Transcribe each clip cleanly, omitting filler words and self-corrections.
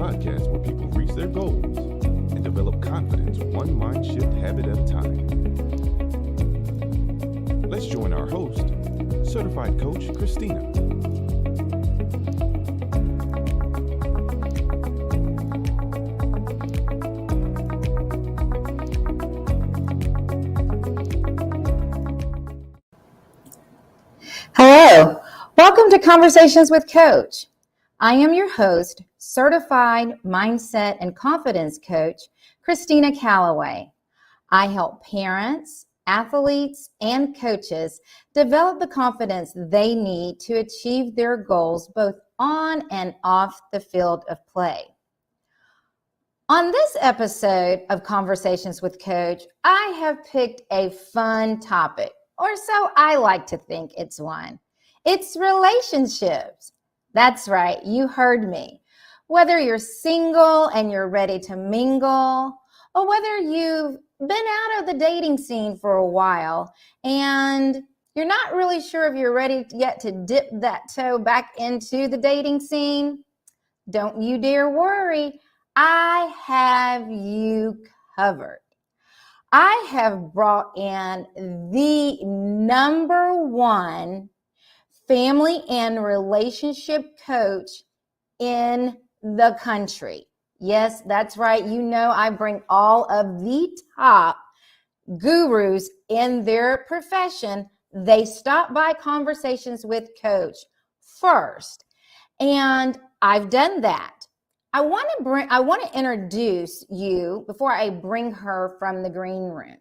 podcast where people reach their goals and develop confidence one mind shift habit at a time. Let's join our host, certified coach Christina. Hello, welcome to Conversations with Coach. I am your host, certified mindset and confidence coach, Christina Callaway. I help parents, athletes, and coaches develop the confidence they need to achieve their goals both on and off the field of play. On this episode of Conversations with Coach, I have picked a fun topic, or so I like to think it's one. It's relationships. That's right, you heard me. Whether you're single and you're ready to mingle, or whether you've been out of the dating scene for a while and you're not really sure if you're ready yet to dip that toe back into the dating scene, don't you dare worry. I have you covered. I have brought in the number one family and relationship coach in the country. Yes, that's right. You know, I bring all of the top gurus in their profession. They stop by Conversations with Coach first. And I've done that. I want to introduce you before I bring her from the green room.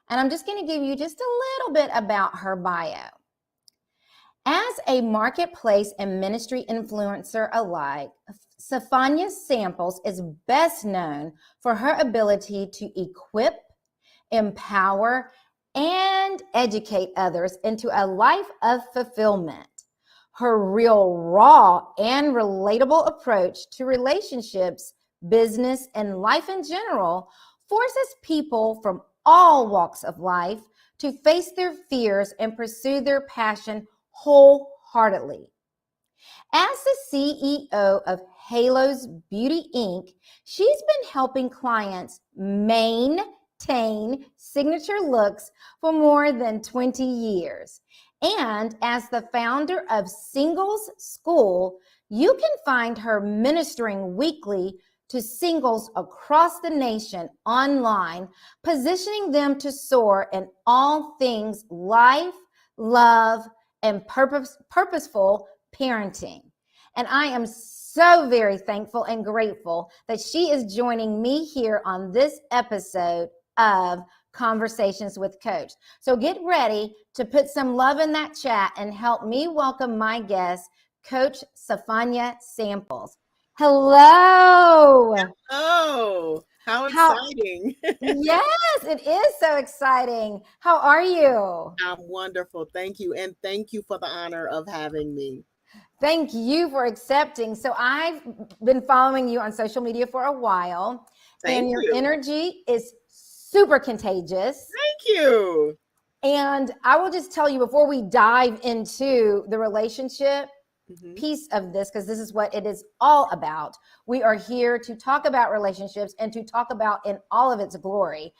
And I'm just going to give you just a little bit about her bio. As a marketplace and ministry influencer alike, Safanya Samples is best known for her ability to equip, empower, and educate others into a life of fulfillment. Her real, raw, and relatable approach to relationships, business, and life in general forces people from all walks of life to face their fears and pursue their passion wholeheartedly. As the CEO of Halos Beauty Inc., she's been helping clients maintain signature looks for more than 20 years. And as the founder of Singles School, you can find her ministering weekly to singles across the nation online, positioning them to soar in all things life, love, and purposeful parenting. And I am so very thankful and grateful that she is joining me here on this episode of Conversations with Coach. So get ready to put some love in that chat and help me welcome my guest, Coach Safanya Samples. Hello. Oh, how exciting. Yes, it is so exciting. How are you? I'm wonderful. Thank you. And thank you for the honor of having me. Thank you for accepting. So I've been following you on social media for a while. Thank your you. Energy is super contagious. Thank you. And I will just tell you before we dive into the relationship piece of this, because this is what it is all about. We are here to talk about relationships and to talk about in all of its glory.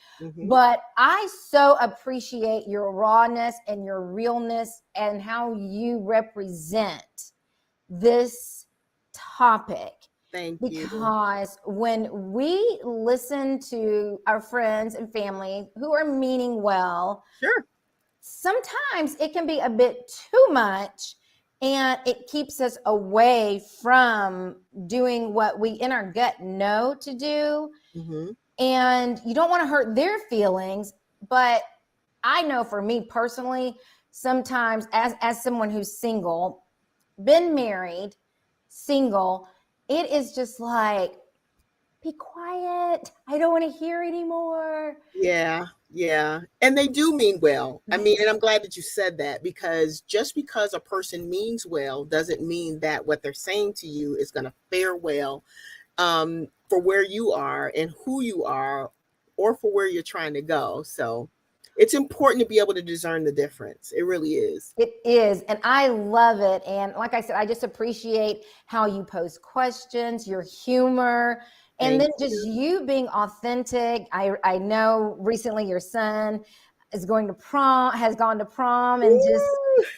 But I so appreciate your rawness and your realness and how you represent this topic. Thank you. Because when we listen to our friends and family who are meaning well, Sure, sometimes it can be a bit too much and it keeps us away from doing what we in our gut know to do. And you don't want to hurt their feelings. But I know for me personally, sometimes as someone who's single, been married, single, it is just like, be quiet. I don't want to hear anymore. Yeah. And they do mean well. I mean, and I'm glad that you said that, because just because a person means well doesn't mean that what they're saying to you is going to fare well for where you are and who you are, or for where you're trying to go. So It's important to be able to discern the difference. It really is. It is. And I love it. And like I said, I just appreciate how you pose questions, your humor, and Thank then just you being authentic. I know recently your son is going to prom, has gone to prom, and just,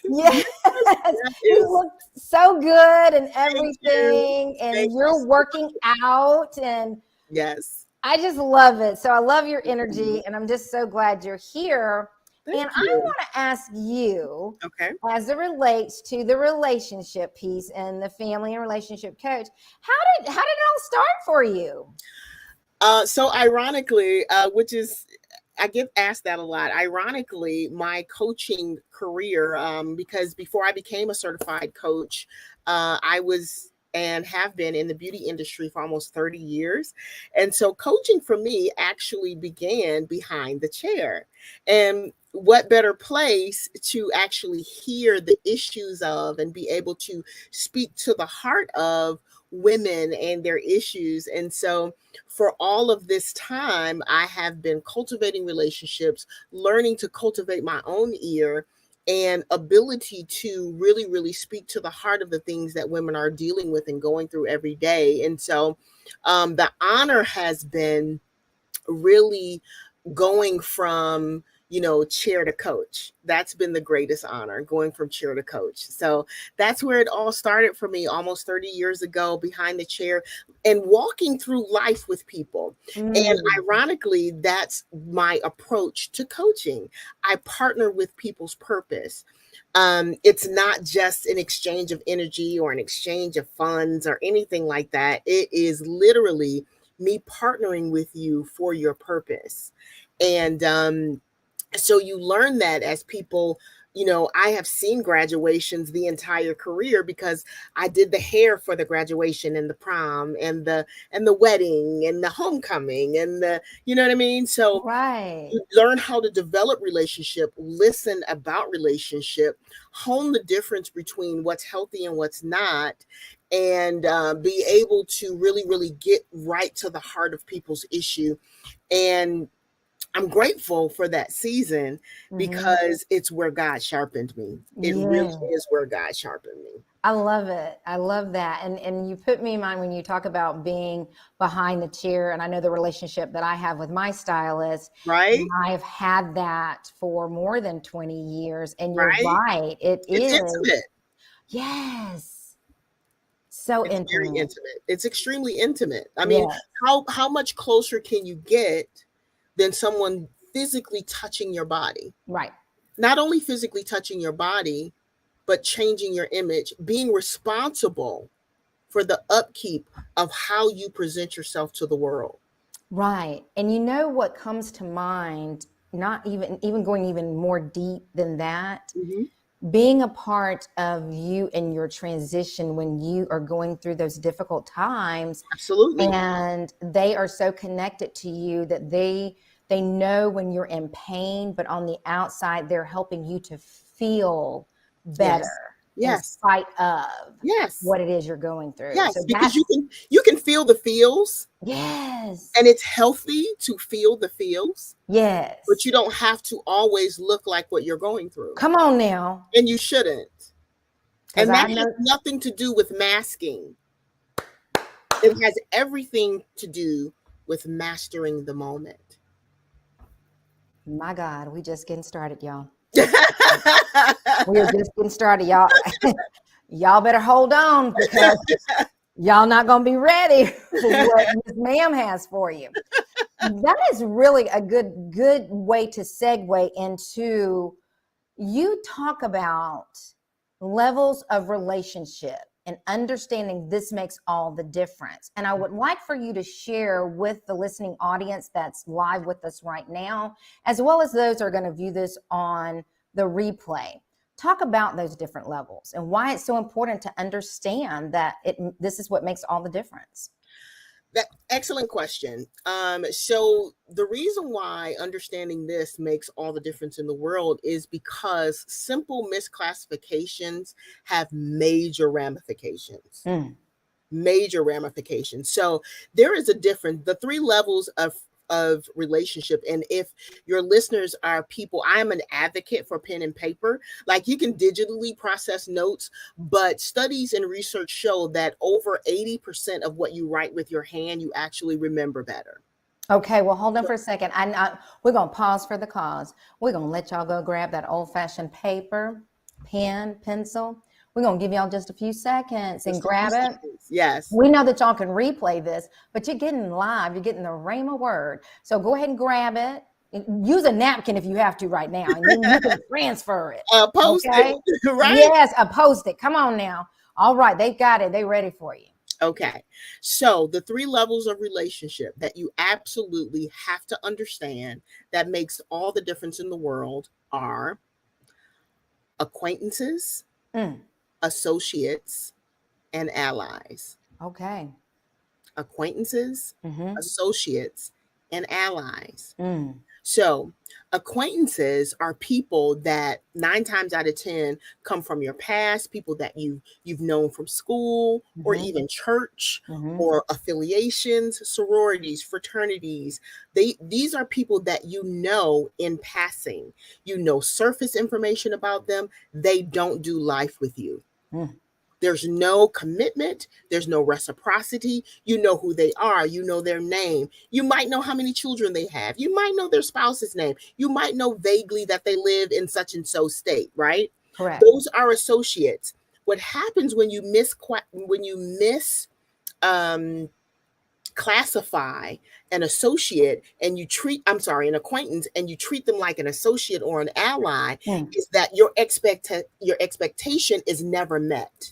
you. yes, That he is, looked so good and thank you. everything. And Thank you you're so working much. out, and Yes. I just love it. So I love your Thank energy, you. and I'm just so glad you're here. And Thank I you. want to ask you, Okay. as it relates to the relationship piece and the family and relationship coach, how did it all start for you? So ironically, which is, I get asked that a lot. Ironically, my coaching career, because before I became a certified coach, I was and have been in the beauty industry for almost 30 years. And so coaching for me actually began behind the chair. And what better place to actually hear the issues of and be able to speak to the heart of women and their issues. And so for all of this time, I have been cultivating relationships, learning to cultivate my own ear and ability to really, really speak to the heart of the things that women are dealing with and going through every day. And so the honor has been really going from chair to coach. That's been the greatest honor, going from chair to coach. So that's where it all started for me almost 30 years ago, behind the chair and walking through life with people. And Mm, ironically, that's my approach to coaching. I partner with people's purpose. It's not just an exchange of energy or an exchange of funds or anything like that. It is literally me partnering with you for your purpose. And so you learn that as people, I have seen graduations the entire career because I did the hair for the graduation and the prom and the wedding and the homecoming and the, you know what I mean? So right. you learn how to develop relationship, listen about relationship, hone the difference between what's healthy and what's not, and be able to really, really get right to the heart of people's issue. And I'm grateful for that season Hmm. because it's where God sharpened me. It really Yeah. is where God sharpened me. I love it. I love that. And you put me in mind when you talk about being behind the chair. And I know the relationship that I have with my stylist. Right? I've had that for more than 20 years. And you're Right? right. It It's is. intimate. Yes. So It's very intimate. intimate. It's extremely intimate. I mean, Yeah. how much closer can you get than someone physically touching your body? Right. Not only physically touching your body, but changing your image, being responsible for the upkeep of how you present yourself to the world. Right. And you know what comes to mind, not even going even more deep than that, Mhm. being a part of you and your transition when you are going through those difficult times, Absolutely. and they are so connected to you that they know when you're in pain, but on the outside they're helping you to feel better Yes. in Yes. spite of Yes. what it is you're going through. So Yes, because that's, you can feel the feels, yes, and it's healthy to feel the feels, but yes, you don't have to always look like what you're going through, come on now, and you shouldn't. because And that I has know, nothing to do with masking. It has everything to do with mastering the moment. my God, we just getting started, y'all. We are just getting started, y'all. Y'all better hold on, because y'all not going to be ready for what Miss Ma'am has for you. That is really a good way to segue into, you talk about levels of relationship and understanding this makes all the difference. And I would like for you to share with the listening audience that's live with us right now, as well as those who are going to view this on the replay. Talk about those different levels and why it's so important to understand that this is what makes all the difference. That excellent question. So the reason why understanding this makes all the difference in the world is because simple misclassifications have major ramifications. Mm. Major ramifications. So there is a difference. The three levels of of relationship. And if your listeners are people, I'm an advocate for pen and paper. Like, you can digitally process notes, but studies and research show that over 80% of what you write with your hand, you actually remember better. Okay, well, hold on for a second. We're going to pause for the cause. We're going to let y'all go grab that old-fashioned paper, pen, pencil. We're going to give y'all just a few seconds and grab it. Yes. We know that y'all can replay this, but you're getting live. You're getting the Rhema word. So go ahead and grab it. Use a napkin if you have to right now, and then you can transfer it. Post okay? it, right? Yes, a Post-it. Come on now. All right, they've got it. They're ready for you. Okay, so the 3 levels of relationship that you absolutely have to understand that makes all the difference in the world are acquaintances, associates, and allies. Okay. Acquaintances, associates, and allies. Mm. So acquaintances are people that 9 times out of 10 come from your past, people that you've known from school or even church or affiliations, sororities, fraternities. These are people that you know in passing. You know surface information about them. They don't do life with you. There's no commitment. There's no reciprocity. You know who they are. You know their name. You might know how many children they have. You might know their spouse's name. You might know vaguely that they live in such and so state, right? Correct. Those are associates. What happens when you classify an associate and an acquaintance, and you treat them like an associate or an ally, is that your expectation is never met.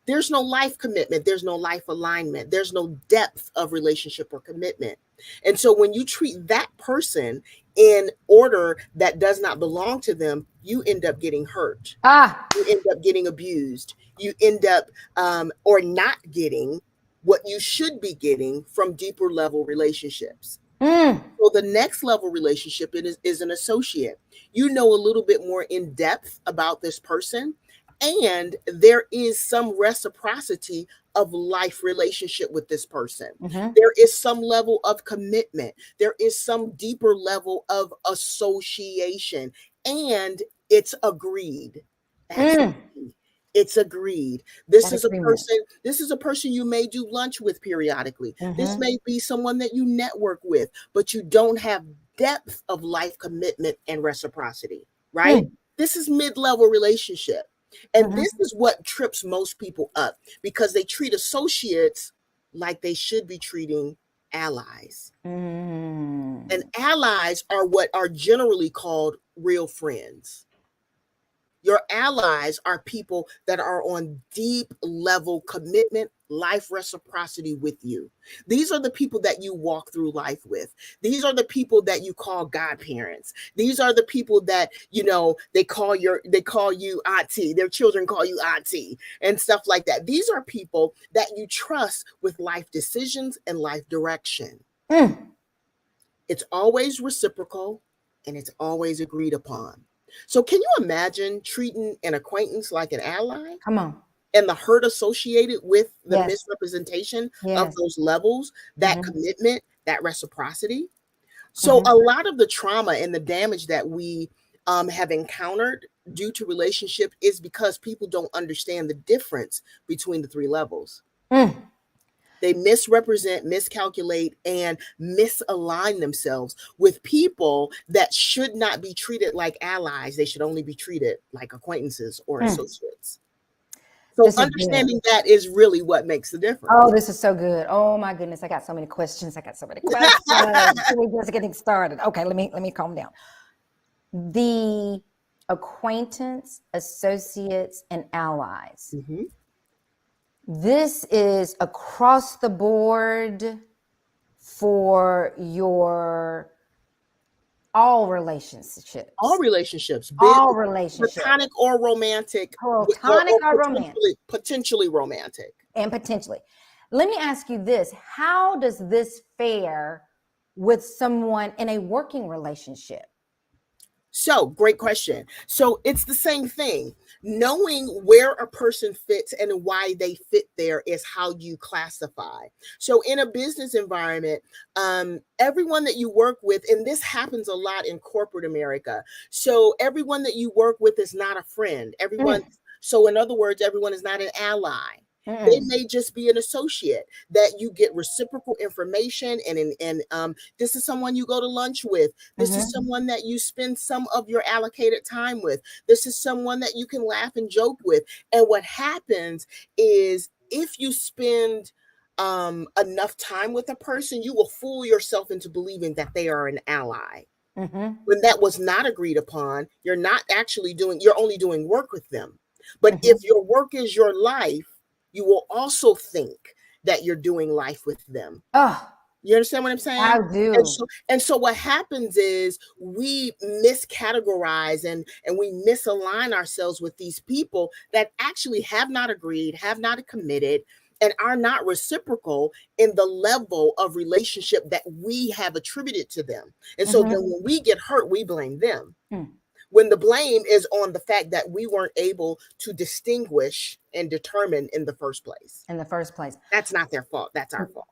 There's no life commitment. There's no life alignment. There's no depth of relationship or commitment. And so when you treat that person in order that does not belong to them, you end up getting hurt. You end up getting abused. You end up or not getting what you should be getting from deeper level relationships. So the next level relationship is an associate. You know a little bit more in depth about this person, and there is some reciprocity of life relationship with this person. There is some level of commitment. There is some deeper level of association, and it's agreed. That's it's agreed. This is a person you may do lunch with periodically. This may be someone that you network with, but you don't have depth of life commitment and reciprocity, right? This is mid-level relationship. And this is what trips most people up, because they treat associates like they should be treating allies. And allies are what are generally called real friends. Your allies are people that are on deep level commitment, life reciprocity with you. These are the people that you walk through life with. These are the people that you call godparents. These are the people that, they call you auntie. Their children call you auntie and stuff like that. These are people that you trust with life decisions and life direction. It's always reciprocal and it's always agreed upon. So can you imagine treating an acquaintance like an ally? Come on. And the hurt associated with the misrepresentation of those levels, that commitment, that reciprocity. So a lot of the trauma and the damage that we have encountered due to relationship is because people don't understand the difference between the 3 levels. They misrepresent, miscalculate, and misalign themselves with people that should not be treated like allies. They should only be treated like acquaintances or associates. So understanding that is really what makes the difference. Oh, this is so good. Oh my goodness. I got so many questions. We're just getting started. Okay, let me calm down. The acquaintance, associates, and allies. This is across the board for your all relationships. Platonic or romantic. Potentially romantic. And potentially. Let me ask you this. How does this fare with someone in a working relationship? So, great question. So, it's the same thing. Knowing where a person fits and why they fit there is how you classify. So, in a business environment, everyone that you work with, and this happens a lot in corporate America. So, everyone that you work with is not a friend. So, in other words, everyone is not an ally. They Mm-mm. may just be an associate that you get reciprocal information, and this is someone you go to lunch with. This is someone that you spend some of your allocated time with. This is someone that you can laugh and joke with. And what happens is if you spend enough time with a person, you will fool yourself into believing that they are an ally. Mm-hmm. When that was not agreed upon, you're only doing work with them. But Mm-hmm. if your work is your life, you will also think that you're doing life with them. Oh, You understand what I'm saying? I do. And so what happens is we miscategorize and we misalign ourselves with these people that actually have not agreed, have not committed, and are not reciprocal in the level of relationship that we have attributed to them. And so then when we get hurt, we blame them. Mm. When the blame is on the fact that we weren't able to distinguish and determine in the first place. In the first place. That's not their fault. That's our fault.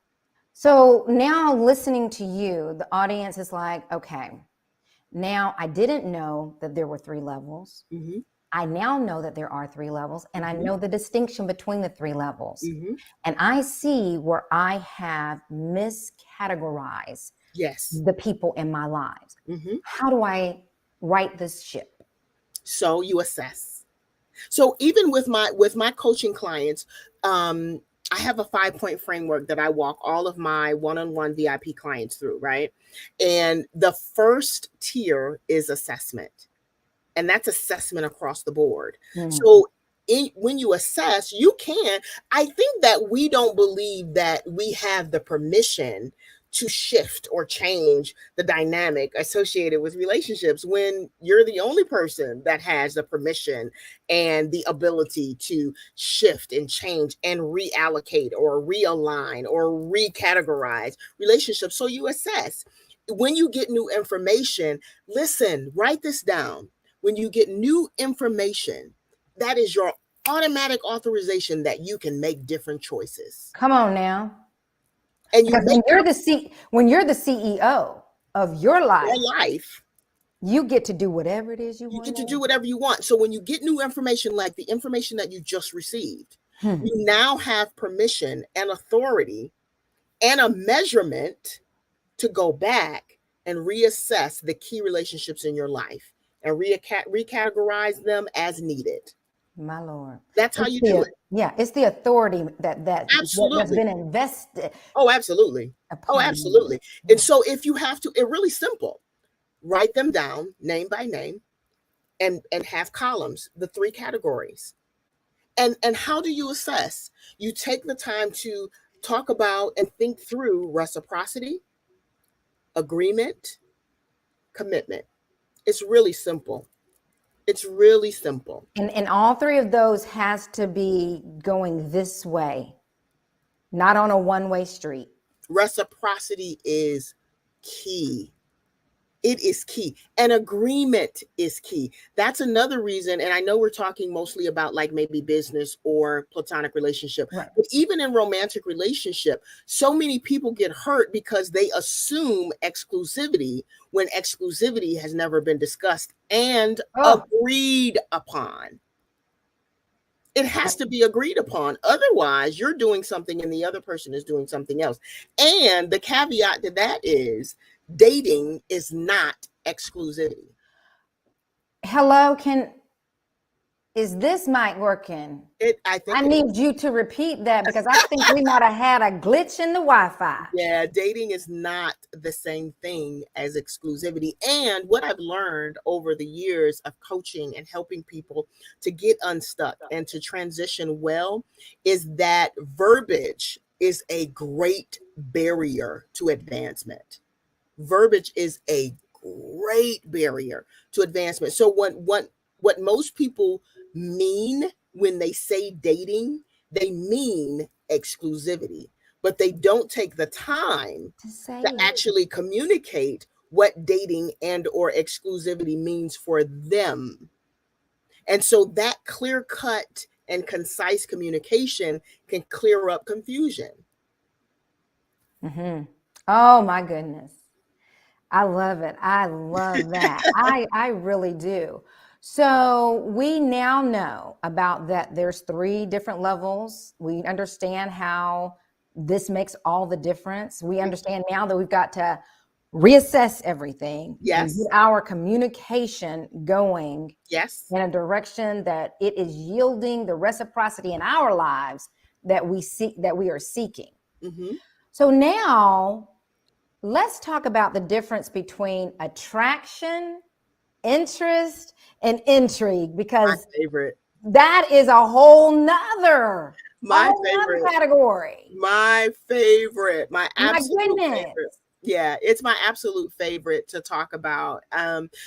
So now listening to you, the audience is like, okay, now I didn't know that there were 3 levels. Mm-hmm. I now know that there are 3 levels, and I know the distinction between the 3 levels. Mm-hmm. And I see where I have miscategorized Yes. the people in my lives. Mm-hmm. How do I right this ship? So you assess. So even with my coaching clients, I have a 5-point framework that I walk all of my one-on-one VIP clients through, right? And the first tier is assessment. And that's assessment across the board. So when you assess, I think that we don't believe that we have the permission to shift or change the dynamic associated with relationships when you're the only person that has the permission and the ability to shift and change and reallocate or realign or recategorize relationships. So you assess. When you get new information, listen, write this down. When you get new information, that is your automatic authorization that you can make different choices. Come on now. And you Because when you're the CEO of your life, you get to do whatever it is you want. You get to do whatever you want. So when you get new information, like the information that you just received, you now have permission and authority and a measurement to go back and reassess the key relationships in your life and recategorize them as needed. My Lord. That's how you do it. Yeah, it's the authority that's been invested. Oh, absolutely. Oh, absolutely. And so if you have to, it's really simple. Write them down name by name and have columns, the 3 categories. And how do you assess? You take the time to talk about and think through reciprocity, agreement, commitment. It's really simple. It's really simple. And all 3 of those has to be going this way, not on a one-way street. Reciprocity is key. It is key. And agreement is key. That's another reason. And I know we're talking mostly about like maybe business or platonic relationship, right. But even in romantic relationship, so many people get hurt because they assume exclusivity when exclusivity has never been discussed and agreed upon. It has to be agreed upon. Otherwise, you're doing something and the other person is doing something else. And the caveat to that is dating is not exclusivity. Hello, is this mic working? I need you to repeat that because I think we might have had a glitch in the Wi-Fi. Yeah, dating is not the same thing as exclusivity. And what I've learned over the years of coaching and helping people to get unstuck and to transition well is that verbiage is a great barrier to advancement. Verbiage is a great barrier to advancement. So what most people mean when they say dating, they mean exclusivity, but they don't take the time to actually communicate what dating and or exclusivity means for them. And so that clear cut and concise communication can clear up confusion. Mm-hmm. Oh my goodness. I love it. I love that. I really do. So we now know about that there's 3 different levels. We understand how this makes all the difference. We understand now that we've got to reassess everything. Yes. And get our communication going Yes. in a direction that it is yielding the reciprocity in our lives that we are seeking. Mm-hmm. So now let's talk about the difference between attraction, interest, and intrigue, because My favorite. that is a whole nother category. My favorite. My absolute goodness. favorite. Yeah, it's my absolute favorite to talk about,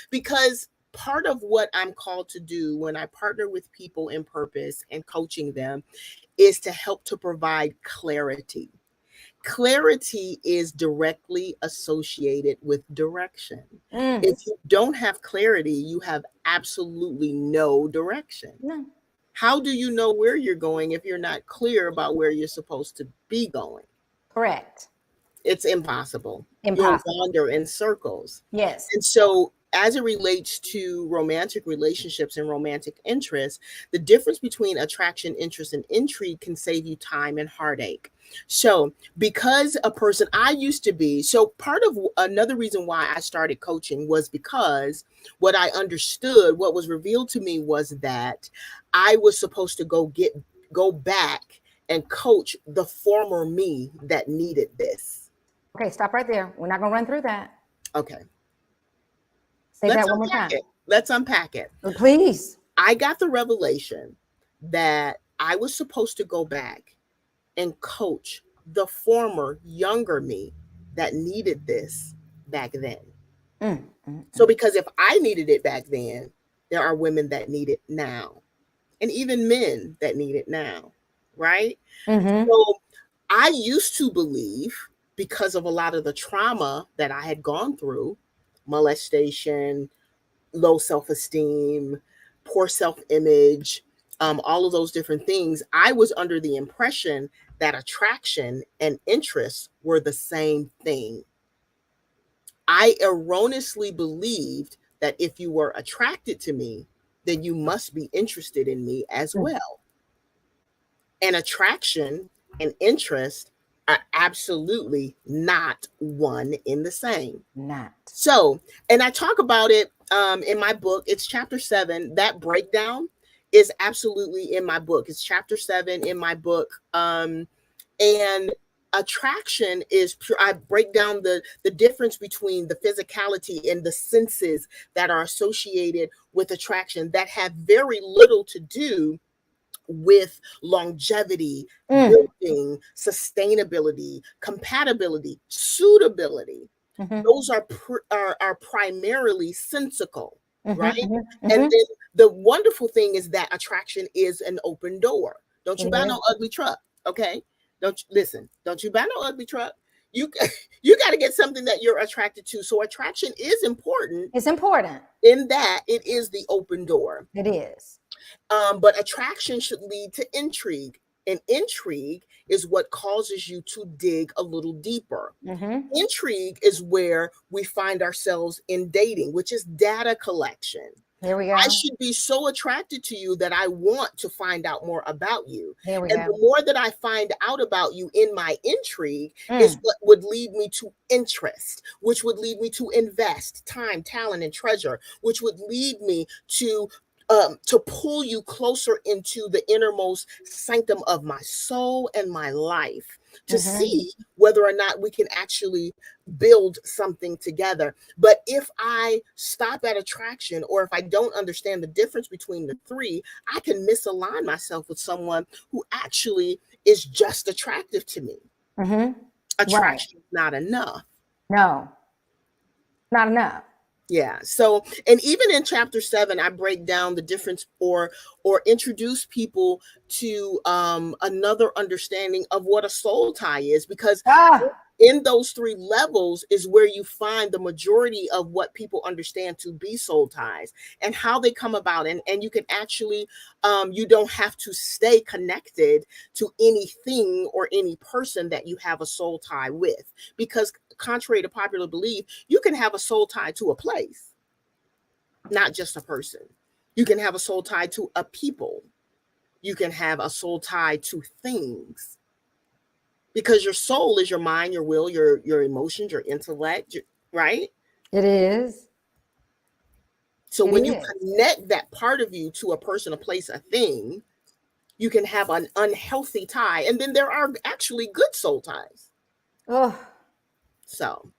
because part of what I'm called to do when I partner with people in purpose and coaching them is to help to provide clarity. Clarity is directly associated with direction. If you don't have clarity, you have absolutely no direction. No. How do you know where you're going if you're not clear about where you're supposed to be going? Correct. It's impossible. Impossible. You'll wander in circles. Yes. And so as it relates to romantic relationships and romantic interests, the difference between attraction, interest, and intrigue can save you time and heartache. So because a person I used to be, so part of another reason why I started coaching was because what I understood, what was revealed to me was that I was supposed to go back and coach the former me that needed this. Okay, stop right there. We're not going to run through that. Okay. Say that one more time. Let's unpack it. Please. I got the revelation that I was supposed to go back and coach the former younger me that needed this back then. So because if I needed it back then, there are women that need it now, and even men that need it now, right? So I used to believe, because of a lot of the trauma that I had gone through, molestation, low self-esteem, poor self-image, all of those different things, I was under the impression that attraction and interest were the same thing. I erroneously believed that if you were attracted to me, then you must be interested in me as well. And attraction and interest are absolutely not one in the same. Not. So, and I talk about it in my book. It's chapter 7. That breakdown is absolutely in my book. It's chapter 7 in my book. And attraction is pure. I break down the difference between the physicality and the senses that are associated with attraction that have very little to do with longevity, building, sustainability, compatibility, suitability. Those are primarily sensical, right? And then the wonderful thing is that attraction is an open door. Don't you buy no ugly truck, okay? Don't you buy no ugly truck. You got to get something that you're attracted to. So attraction is important. It's important. In that it is the open door. It is. But attraction should lead to intrigue. And intrigue is what causes you to dig a little deeper. Intrigue is where we find ourselves in dating, which is data collection. Here we go. I should be so attracted to you that I want to find out more about you. Here we and go. The more that I find out about you in my intrigue is what would lead me to interest, which would lead me to invest time, talent, and treasure, which would lead me to pull you closer into the innermost sanctum of my soul and my life, to see whether or not we can actually build something together. But if I stop at attraction, or if I don't understand the difference between the 3, I can misalign myself with someone who actually is just attractive to me. Attraction is not enough. No, not enough. Yeah. So, and even in chapter 7, I break down the difference or or introduce people to another understanding of what a soul tie is, because in those 3 levels is where you find the majority of what people understand to be soul ties and how they come about. And you can actually, you don't have to stay connected to anything or any person that you have a soul tie with, because contrary to popular belief, you can have a soul tie to a place, not just a person. You can have a soul tie to a people. You can have a soul tie to things. Because your soul is your mind, your will, your emotions, your intellect, right? It is. So when you connect that part of you to a person, a place, a thing, you can have an unhealthy tie. And then there are actually good soul ties. Oh. So,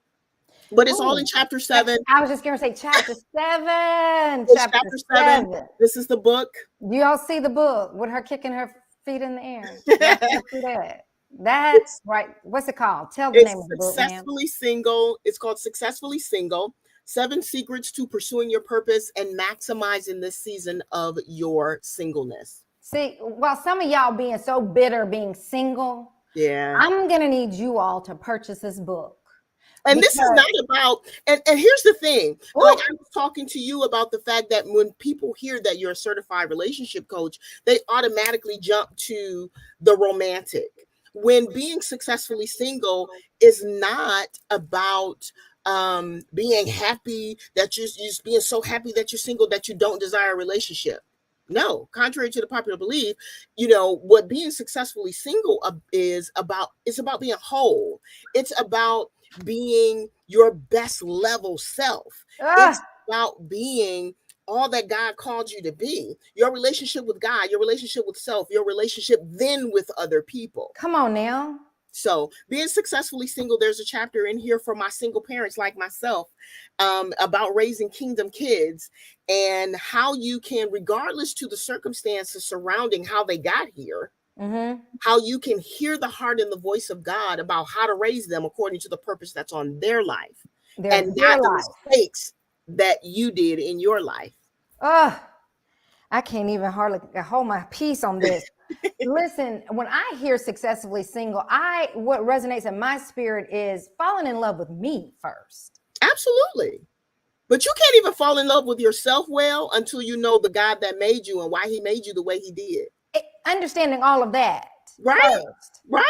but it's all in chapter 7. I was just going to say chapter 7. Chapter 7. This is the book. You all see the book with her kicking her feet in the air. That's right. What's it called? Tell the name of the book, ma'am. Successfully Single. It's called Successfully Single: 7 Secrets to Pursuing Your Purpose and Maximizing this Season of Your Singleness. See, while some of y'all being so bitter being single, I'm going to need you all to purchase this book. And this is not about, and here's the thing, like I was talking to you about the fact that when people hear that you're a certified relationship coach, they automatically jump to the romantic. When being successfully single is not about being happy, that you're being so happy that you're single that you don't desire a relationship. No, contrary to the popular belief, what being successfully single is about being whole. It's about being your best level self. It's about being all that God called you to be. Your relationship with God, your relationship with self, your relationship then with other people. Come on now. So being successfully single, there's a chapter in here for my single parents like myself about raising kingdom kids and how you can, regardless to the circumstances surrounding how they got here, how you can hear the heart and the voice of God about how to raise them according to the purpose that's on their life and not the mistakes that you did in your life. I can't even hardly hold my peace on this. Listen, when I hear successfully single, what resonates in my spirit is falling in love with me first. Absolutely. But you can't even fall in love with yourself well until you know the God that made you and why he made you the way he did. Understanding all of that. Right. First. Right.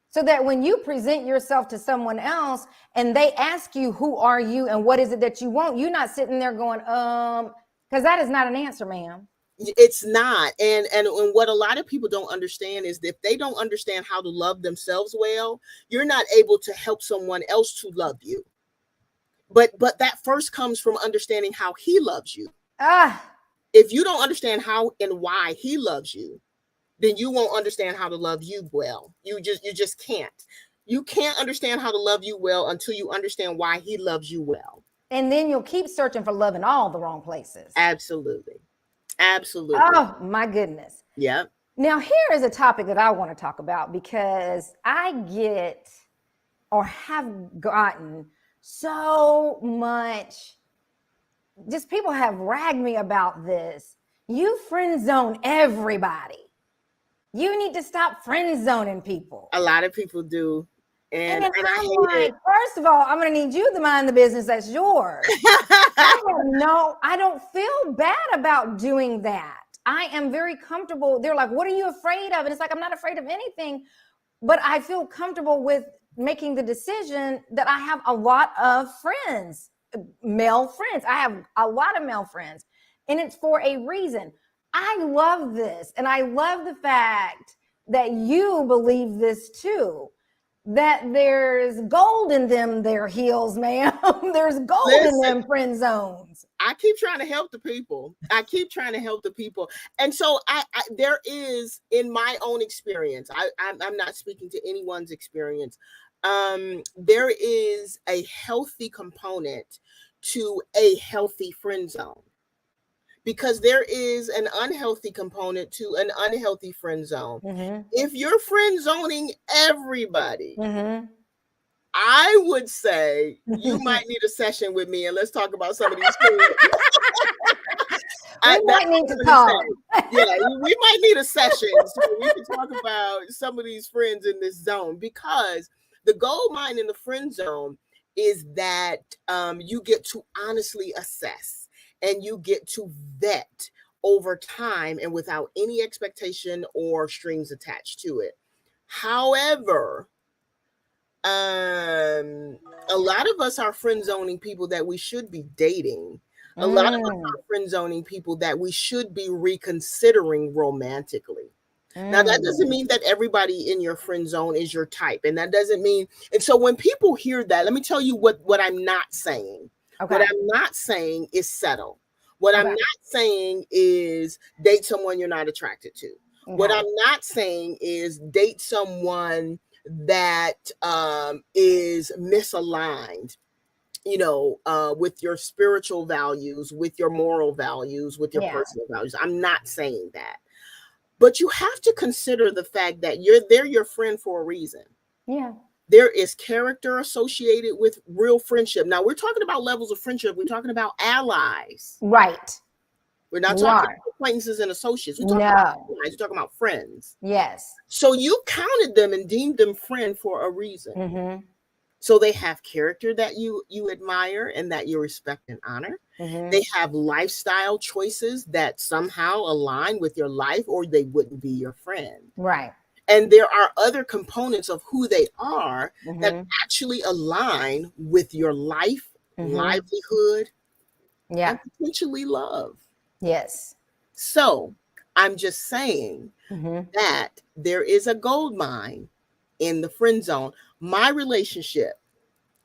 So that when you present yourself to someone else and they ask you, who are you and what is it that you want? You're not sitting there going, because that is not an answer, ma'am. It's not. And what a lot of people don't understand is that if they don't understand how to love themselves well, you're not able to help someone else to love you. But that first comes from understanding how he loves you. If you don't understand how and why he loves you, then you won't understand how to love you well. You just can't. You can't understand how to love you well until you understand why he loves you well. And then you'll keep searching for love in all the wrong places. Absolutely. Absolutely. Oh, my goodness. Yeah. Now, here is a topic that I want to talk about because I get or have gotten so much, just people have ragged me about this. You friend zone everybody. You need to stop friend zoning people. A lot of people do. And I'm I hate like, it. first of all, I'm going to need you to mind the business that's yours. I don't feel bad about doing that. I am very comfortable. They're like, what are you afraid of? And it's like, I'm not afraid of anything, but I feel comfortable with making the decision that I have a lot of friends, male friends. I have a lot of male friends, and it's for a reason. I love this. And I love the fact that you believe this too, that there's gold in their heels, ma'am. There's gold in them friend zones. I keep trying to help the people. And so there is, in my own experience, I'm not speaking to anyone's experience. There is a healthy component to a healthy friend zone. Because there is an unhealthy component to an unhealthy friend zone. Mm-hmm. If you're friend zoning everybody, I would say you might need a session with me and let's talk about some of these things. We might need to talk. Yeah, we might need a session so we can talk about some of these friends in this zone, because the gold mine in the friend zone is that you get to honestly assess and you get to vet over time and without any expectation or strings attached to it. However, a lot of us are friend zoning people that we should be dating. A lot of us are friend zoning people that we should be reconsidering romantically. Now, that doesn't mean that everybody in your friend zone is your type. And that doesn't mean, and so when people hear that, let me tell you what I'm not saying. Okay. What I'm not saying is settle. What I'm not saying is date someone you're not attracted to. Okay. What I'm not saying is date someone that is misaligned, with your spiritual values, with your moral values, with your personal values. I'm not saying that. But you have to consider the fact that they're your friend for a reason. Yeah. There is character associated with real friendship. Now, we're talking about levels of friendship. We're talking about allies. Right. We're not talking about acquaintances and associates. We're talking about allies. We're talking about friends. Yes. So you counted them and deemed them friend for a reason. Mm-hmm. So they have character that you admire and that you respect and honor. Mm-hmm. They have lifestyle choices that somehow align with your life, or they wouldn't be your friend. Right. And there are other components of who they are that actually align with your life, livelihood, and potentially love. Yes. So I'm just saying that there is a gold mine in the friend zone. My relationship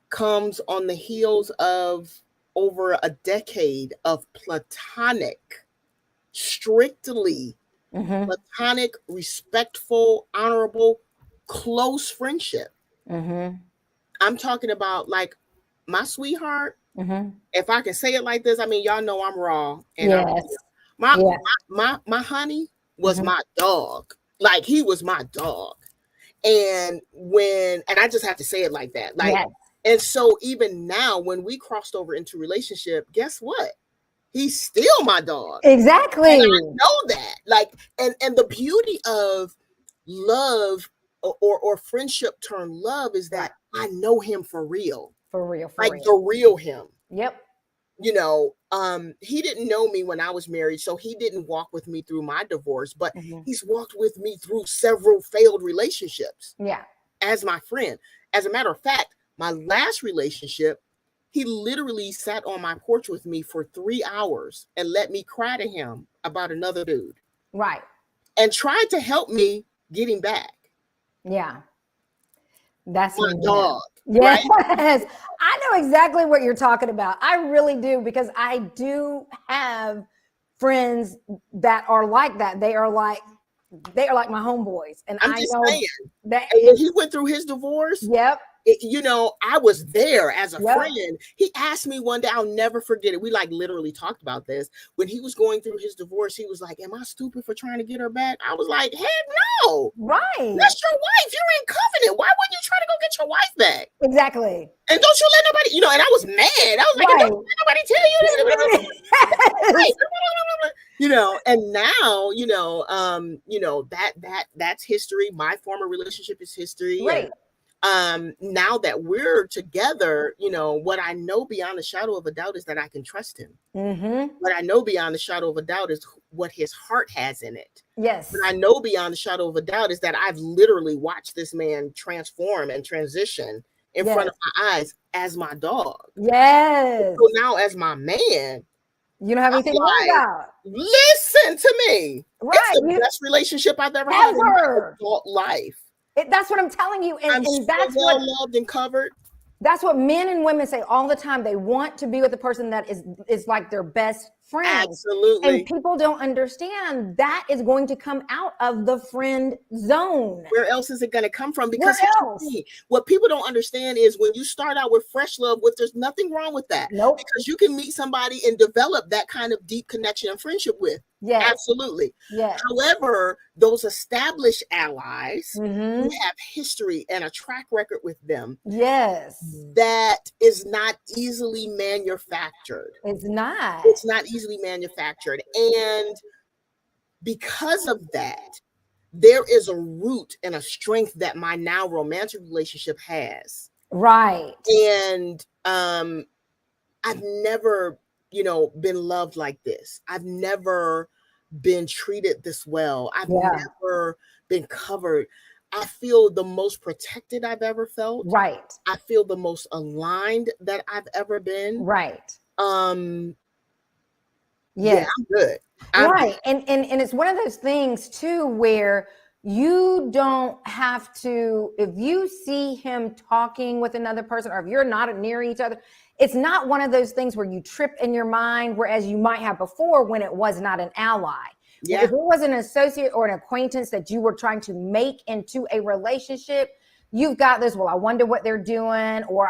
comes on the heels of over a decade of platonic, strictly platonic, respectful, honorable, close friendship. I'm talking about like my sweetheart. If I can say it like this, I mean, y'all know I'm raw. And my honey was my dog. Like, he was my dog. And I just have to say it like that. Like, and so even now, when we crossed over into relationship, guess what? He's still my dog. Exactly. And I know that. Like, and the beauty of love or friendship turned love is that I know him for real. For real. The real him. Yep. He didn't know me when I was married, so he didn't walk with me through my divorce, but he's walked with me through several failed relationships. Yeah. As my friend. As a matter of fact, my last relationship, he literally sat on my porch with me for 3 hours and let me cry to him about another dude. Right. And tried to help me get him back. Yeah. That's my dog. Yes. Right? I know exactly what you're talking about. I really do, because I do have friends that are like that. They are like my homeboys. And I'm I just know saying, that when he went through his divorce. Yep. I was there as a friend. He asked me one day, I'll never forget it. We like literally talked about this. When he was going through his divorce, he was like, am I stupid for trying to get her back? I was like, heck no. Right. That's your wife. You're in covenant. Why wouldn't you try to go get your wife back? Exactly. And don't you let nobody, and I was mad. I was like, don't let nobody tell you. And now, that's history. My former relationship is history. Right. And now that we're together, what I know beyond a shadow of a doubt is that I can trust him. What I know beyond a shadow of a doubt is what his heart has in it. Yes. What I know beyond a shadow of a doubt is that I've literally watched this man transform and transition in front of my eyes as my dog. Yes. So now as my man, you don't have anything to worry about. Listen to me. Right. It's the best relationship I've ever had in my adult life. That's what I'm telling you. And that's so well loved and covered. That's what men and women say all the time. They want to be with a person that is like their best friend. Absolutely. And people don't understand that is going to come out of the friend zone. Where else is it going to come from? Because what people don't understand is when you start out with fresh love, there's nothing wrong with that. Nope. Because you can meet somebody and develop that kind of deep connection and friendship with. Yes. Absolutely. Yes. However, those established allies who have history and a track record with them. Yes. That is not easily manufactured. It's not. It's not easily easily manufactured. And because of that, there is a root and a strength that my now romantic relationship has. Right. And I've never, been loved like this. I've never been treated this well. I've never been covered. I feel the most protected I've ever felt. Right. I feel the most aligned that I've ever been. Right. Yeah, I'm good. Right. And it's one of those things too, where you don't have to, if you see him talking with another person, or if you're not near each other, it's not one of those things where you trip in your mind, whereas you might have before when it was not an ally. Yeah. If it was an associate or an acquaintance that you were trying to make into a relationship, you've got this, well, I wonder what they're doing, or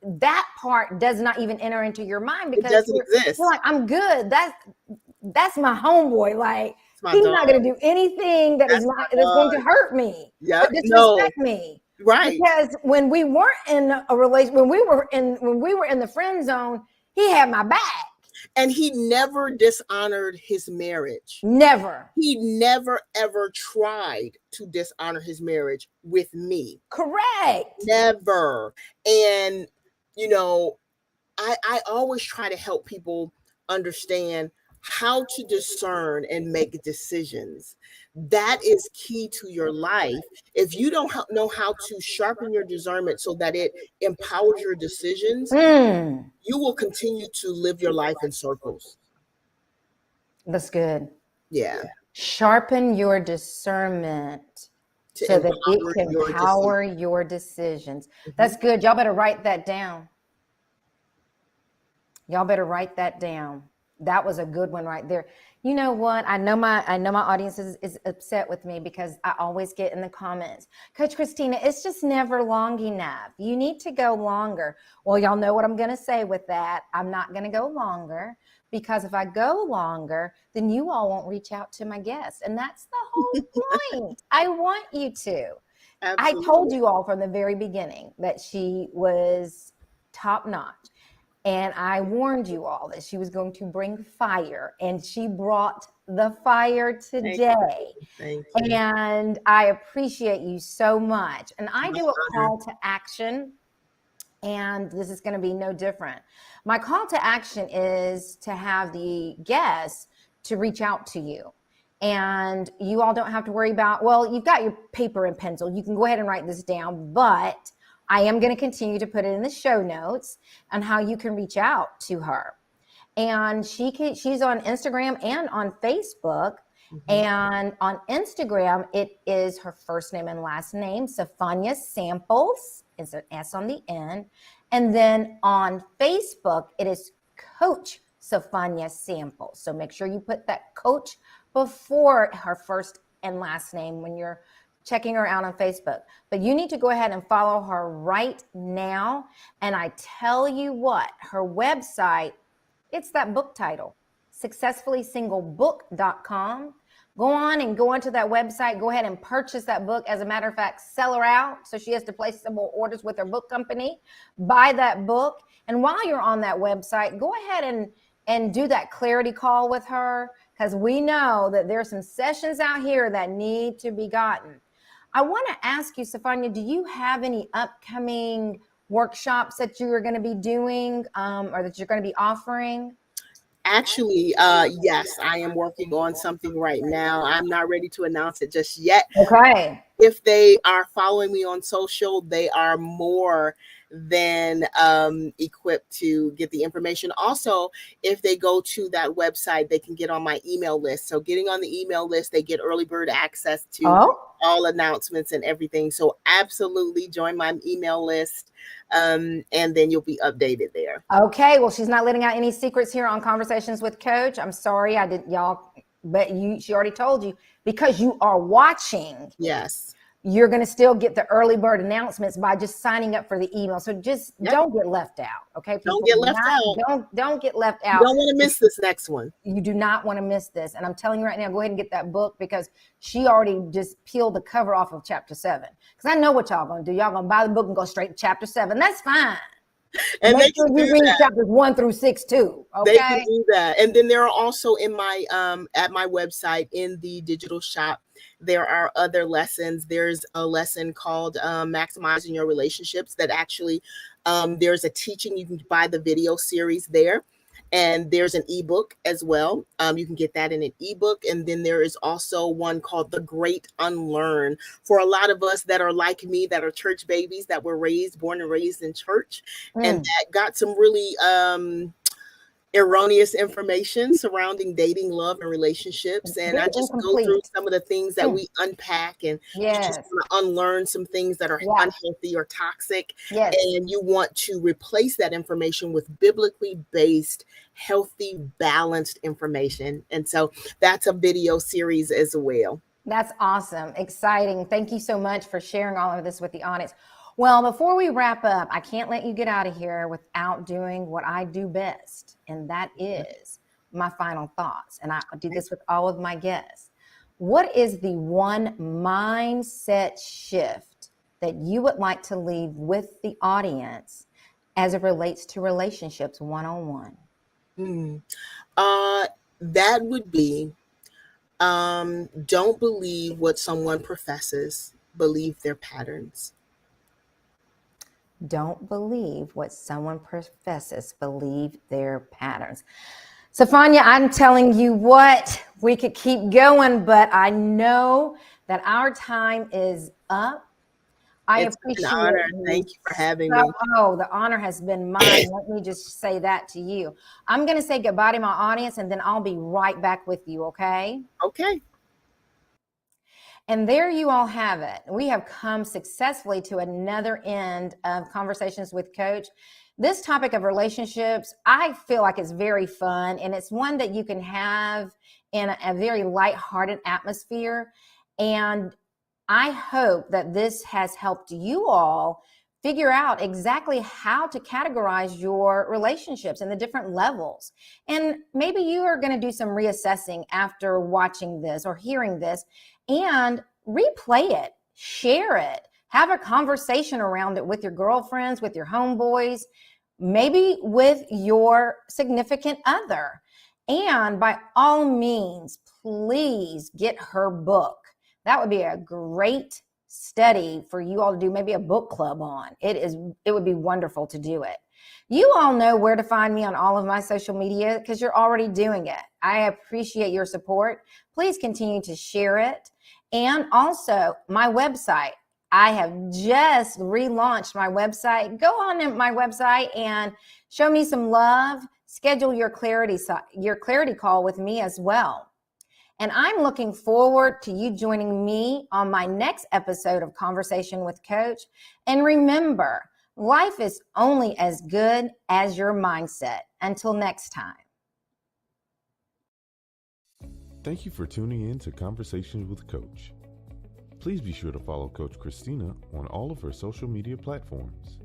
that part does not even enter into your mind, because it doesn't exist. You're like, I'm good. That's my homeboy. Like, he's dog. not going to do anything that's going to hurt me. Yeah, disrespect me. Right. Because when we weren't in a relationship, when we were in the friend zone, he had my back. And he never dishonored his marriage. Never. He never, ever tried to dishonor his marriage with me. Correct. Never. And, I always try to help people understand how to discern and make decisions. That is key to your life. If you don't know how to sharpen your discernment so that it empowers your decisions, you will continue to live your life in circles. That's good. Yeah. Sharpen your discernment so that it can empower your decisions. That's good. Y'all better write that down. Y'all better write that down. That was a good one right there. You know what? I know my audience is upset with me, because I always get in the comments, Coach Christina, it's just never long enough. You need to go longer. Well, y'all know what I'm going to say with that. I'm not going to go longer, because if I go longer, then you all won't reach out to my guests. And that's the whole point. I want you to. Absolutely. I told you all from the very beginning that she was top notch. And I warned you all that she was going to bring fire, and she brought the fire today. Thank you. And I appreciate you so much. And I do a call to action, and this is going to be no different. My call to action is to have the guests to reach out to you. And you all don't have to worry about, well, you've got your paper and pencil. You can go ahead and write this down, but I am going to continue to put it in the show notes on how you can reach out to her. And she's on Instagram and on Facebook. Mm-hmm. And on Instagram, it is her first name and last name, Sophania Samples. It's an S on the end. And then on Facebook, it is Coach Sophania Samples. So make sure you put that coach before her first and last name when you're checking her out on Facebook. But you need to go ahead and follow her right now. And I tell you what, her website, it's that book title, successfullysingglebook.com. Go onto that website. Go ahead and purchase that book. As a matter of fact, sell her out so she has to place some more orders with her book company. Buy that book. And while you're on that website, go ahead and do that clarity call with her, because we know that there's some sessions out here that need to be gotten. I want to ask you, Sophania, do you have any upcoming workshops that you are going to be doing or that you're going to be offering? Actually, yes, I am working on something right now. I'm not ready to announce it just yet. Okay. If they are following me on social, they are more than equipped to get the information. Also, if they go to that website, they can get on my email list. So getting on the email list, they get early bird access to all announcements and everything. So absolutely join my email list. And then you'll be updated there. Okay. Well, she's not letting out any secrets here on Conversations with Coach. I'm sorry I didn't, y'all, but she already told you, because you are watching. Yes. You're going to still get the early bird announcements by just signing up for the email. So just don't get left out. Okay. People, don't get left out. Don't get left out. You don't want to miss this next one. You do not want to miss this. And I'm telling you right now, go ahead and get that book, because she already just peeled the cover off of chapter 7. Because I know what y'all going to do. Y'all going to buy the book and go straight to chapter 7. That's fine. And Make they sure can you do read that. chapters 1 through 6 too. They can Okay. do that. And then there are also in my at my website in the digital shop, there are other lessons. There's a lesson called maximizing your relationships that actually there's a teaching. You can buy the video series there. And there's an ebook as well. You can get that in an ebook. And then there is also one called The Great Unlearn for a lot of us that are like me, that are church babies, that were born and raised in church, and that got some really erroneous information surrounding dating, love, and relationships. And I Very just go through incomplete. some of the things that we unpack, and you just Yes. want to unlearn some things that are Yeah. unhealthy or toxic. Yes. And you want to replace that information with biblically based, healthy, balanced information. And so that's a video series as well. That's awesome. Exciting. Thank you so much for sharing all of this with the audience. Well, before we wrap up, I can't let you get out of here without doing what I do best, and that is my final thoughts. And I do this with all of my guests. What is the one mindset shift that you would like to leave with the audience as it relates to relationships one-on-one? That would be don't believe what someone professes, believe their patterns. Don't believe what someone professes, believe their patterns. Sophania, I'm telling you what, we could keep going, but I know that our time is up. It's appreciate an honor. you. Thank you for having me. Oh, the honor has been mine. Let me just say that to you. I'm going to say goodbye to my audience, and then I'll be right back with you, okay? Okay. And there you all have it. We have come successfully to another end of Conversations with Coach. This topic of relationships, I feel like it's very fun, and it's one that you can have in a very lighthearted atmosphere. And I hope that this has helped you all figure out exactly how to categorize your relationships and the different levels. And maybe you are going to do some reassessing after watching this or hearing this, and replay it, share it, have a conversation around it with your girlfriends, with your homeboys, maybe with your significant other. And by all means, please get her book. That would be a great study for you all to do, maybe a book club on. It would be wonderful to do it. You all know where to find me on all of my social media because you're already doing it. I appreciate your support. Please continue to share it. And also my website. I have just relaunched my website. Go on my website and show me some love. Schedule your clarity call with me as well. And I'm looking forward to you joining me on my next episode of Conversation with Coach. And remember, life is only as good as your mindset. Until next time. Thank you for tuning in to Conversations with Coach. Please be sure to follow Coach Christina on all of her social media platforms.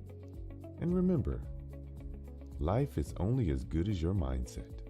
And remember, life is only as good as your mindset.